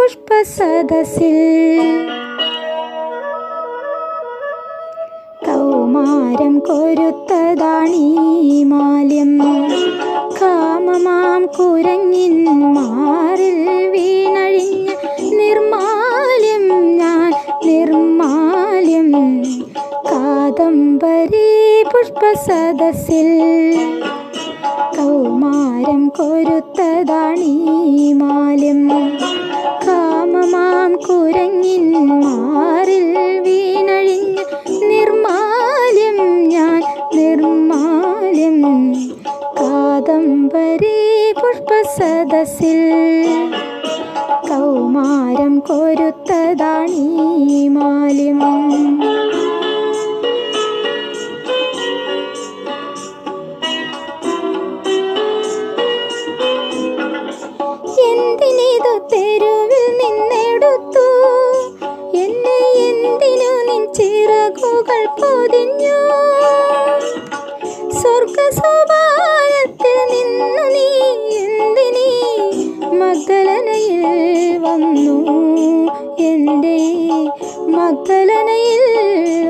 പുഷ്പസദസ്സിൽ കൗമാരം കൊരുത്തതാണീ മാല്യം കാമമാം കുരങ്ങിൻ മാറിൽ വീണഴിഞ്ഞ നിർമാല്യം ഞാൻ നിർമാല്യം കാദംബരി പുഷ്പസദസ്സിൽ കൗമാരം കൊരുത്തതാണീ മാല്യം കാമമാം കുരങ്ങിൻ മാറിൽ വീണഴിഞ്ഞ നിർമാല്യം ഞാൻ നിർമാല്യം കാദംബരി പുഷ്പസദസ്സിൽ കൗമാരം കൊരുത്തതാണീ മാല്യം എന്തിനിതു തെരുവിൽ നിന്നെടുത്തു എന്നെ എന്തിനു നിൻ ചിറകുകൾ പൊതിഞ്ഞു സ്വർഗസോപാനത്തിൽ നിന്നു നീ എന്തിനീ മഗ്ദലനയിൽ വന്നു എൻ്റെ മഗ്ദലനയിൽ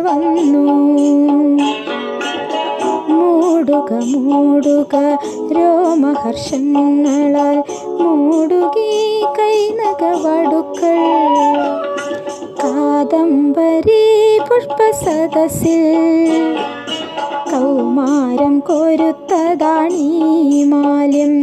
വന്നു മൂടുക മൂടുക രോമഹർഷങ്ങളാൽ മൂടുകീ കൈനകവടുക്കൾ കാദംബരി പുഷ്പസദസ്സിൽ കൗമാരം കൊരുത്തതാണീ മാല്യം